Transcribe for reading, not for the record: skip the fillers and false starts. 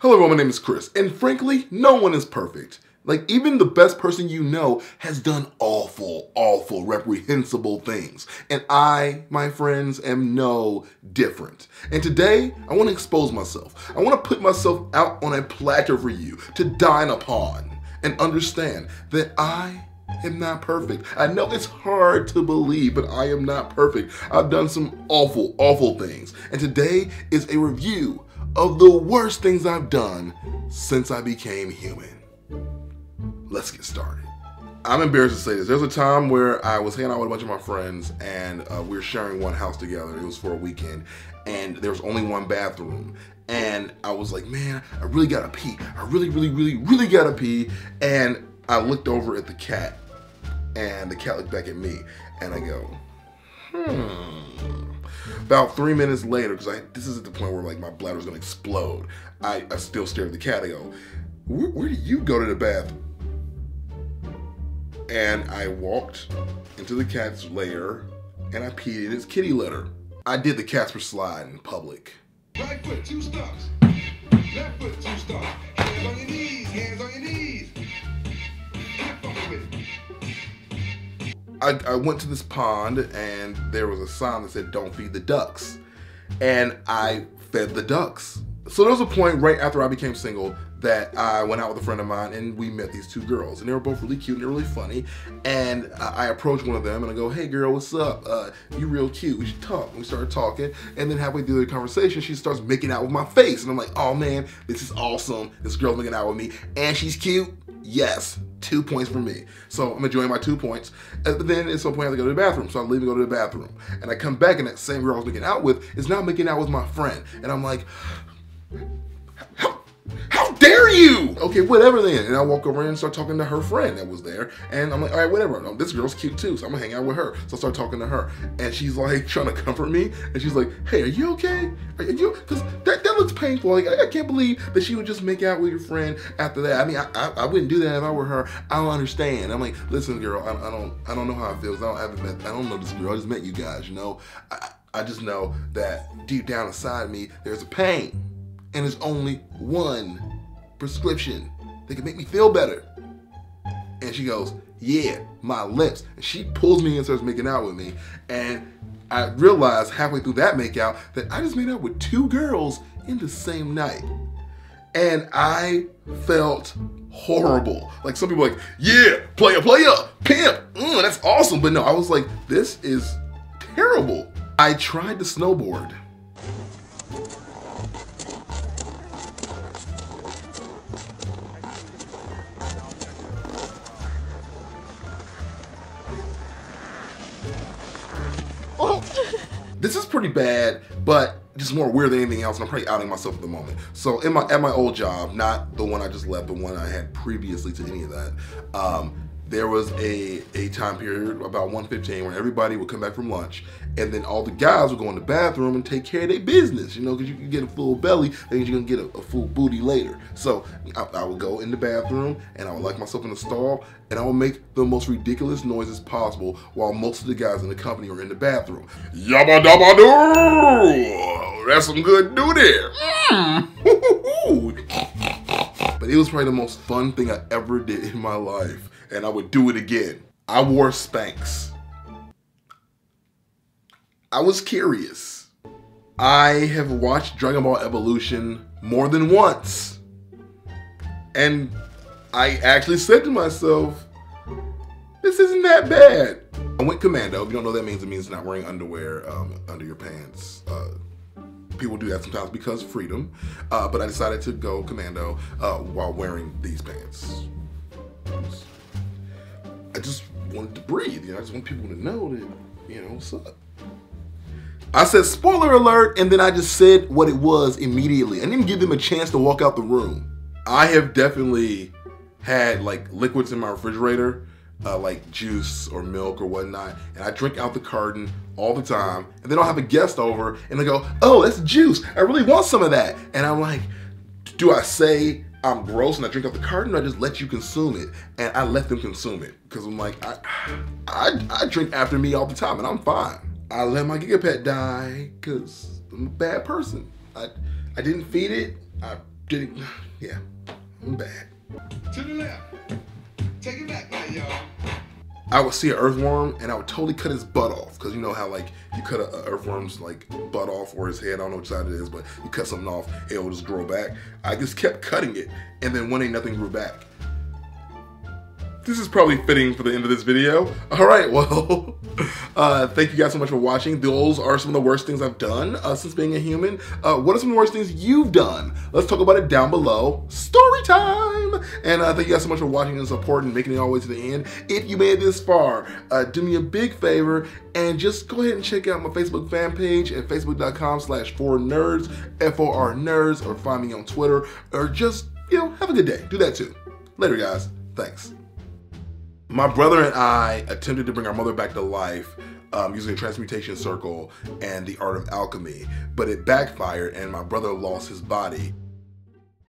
Hello everyone, my name is Chris, and frankly, no one is perfect. Like, even the best person you know has done awful, reprehensible things. And I, my friends, am no different. And today, I want to expose myself. I want to put myself out on a platter for you to dine upon and understand that I am not perfect. I know it's hard to believe, but I am not perfect. I've done some awful things. And today is a review of the worst things I've done since I became human. Let's get started. I'm embarrassed to say this. There's a time where I was hanging out with a bunch of my friends and we were sharing one house together. It was for a weekend and there was only one bathroom. And I was like, man, I really gotta pee. I really gotta pee. And I looked over at the cat and the cat looked back at me and I go, About 3 minutes later, because this is at the point where like my bladder's gonna explode, I still stare at the cat. I go, where do you go to the bathroom? And I walked into the cat's lair and I peed in its kitty litter. I did the Casper slide in public. Right foot, 2 stumps. Left foot, 2 stumps. Hands on your knees, hands on your knees. Keep fucking with it. I went to this pond and there was a sign that said, don't feed the ducks. And I fed the ducks. So there was a point right after I became single that I went out with a friend of mine and we met these 2 girls. And they were both really cute and they were really funny. And I approached one of them and I go, hey girl, what's up? You real cute, we should talk. And we started talking. And then halfway through the conversation, she starts making out with my face. And I'm like, oh man, this is awesome. This girl's making out with me and she's cute. Yes, 2 points for me. So I'm enjoying my 2 points. But then at some point I have to go to the bathroom. So I leave and go to the bathroom. And I come back and that same girl I was making out with is now making out with my friend. And I'm like, how dare you? Okay, whatever then. And I walk over and start talking to her friend that was there. And I'm like, all right, whatever. No, this girl's cute too, so I'm gonna hang out with her. So I start talking to her. And she's like trying to comfort me. And she's like, hey, are you okay? Are you? Because that looks painful. Like, I can't believe that she would just make out with your friend after that. I mean, I wouldn't do that if I were her. I don't understand. I'm like, listen, girl, I don't know how it feels. I don't know this girl. I just met you guys, you know? I just know that deep down inside me, there's a pain. And there's only one prescription that can make me feel better. And she goes, yeah, my lips. And she pulls me in and starts making out with me. And I realized halfway through that makeout that I just made out with 2 girls in the same night. And I felt horrible. Like some people are like, yeah, player, pimp, that's awesome. But no, I was like, this is terrible. I tried to snowboard. This is pretty bad, but just more weird than anything else, and I'm probably outing myself at the moment. So at my old job, not the one I just left, the one I had previously to any of that, there was a time period about 1:15 where everybody would come back from lunch, and then all the guys would go in the bathroom and take care of their business, you know, because you can get a full belly, then you're gonna get a full booty later. So I would go in the bathroom and I would lock myself in the stall and I would make the most ridiculous noises possible while most of the guys in the company are in the bathroom. Yabba dabba doo! That's some good doo there. But it was probably the most fun thing I ever did in my life. And I would do it again. I wore Spanx. I was curious. I have watched Dragon Ball Evolution more than once. And I actually said to myself, this isn't that bad. I went commando. If you don't know what that means, it means not wearing underwear under your pants. People do that sometimes because freedom. But I decided to go commando while wearing these pants. I just wanted to breathe, you know, I just want people to know that, you know, what's up. I said, spoiler alert, and then I just said what it was immediately. I didn't even give them a chance to walk out the room. I have definitely had like liquids in my refrigerator, like juice or milk or whatnot, and I drink out the carton all the time, and then I'll have a guest over, and they go, oh, that's juice, I really want some of that. And I'm like, do I say I'm gross and I drink out the carton, or I just let you consume it? And I let them consume it because I'm like, I drink after me all the time and I'm fine. I let my Gigapet die because I'm a bad person. I didn't feed it. I yeah, I'm bad. To the left. Take it back now, y'all. I would see an earthworm and I would totally cut his butt off, because you know how like you cut an earthworm's like butt off or his head, I don't know which side it is, but you cut something off, it'll just grow back. I just kept cutting it, and then one day nothing grew back. This is probably fitting for the end of this video. All right, well, thank you guys so much for watching. Those are some of the worst things I've done since being a human. What are some of the worst things you've done? Let's talk about it down below. Story time! And thank you guys so much for watching and supporting and making it all the way to the end. If you made it this far, do me a big favor and just go ahead and check out my Facebook fan page at facebook.com/4nerds, F-O-R nerds, or find me on Twitter, or just, have a good day. Do that too. Later, guys. Thanks. My brother and I attempted to bring our mother back to life using a transmutation circle and the art of alchemy, but it backfired and my brother lost his body.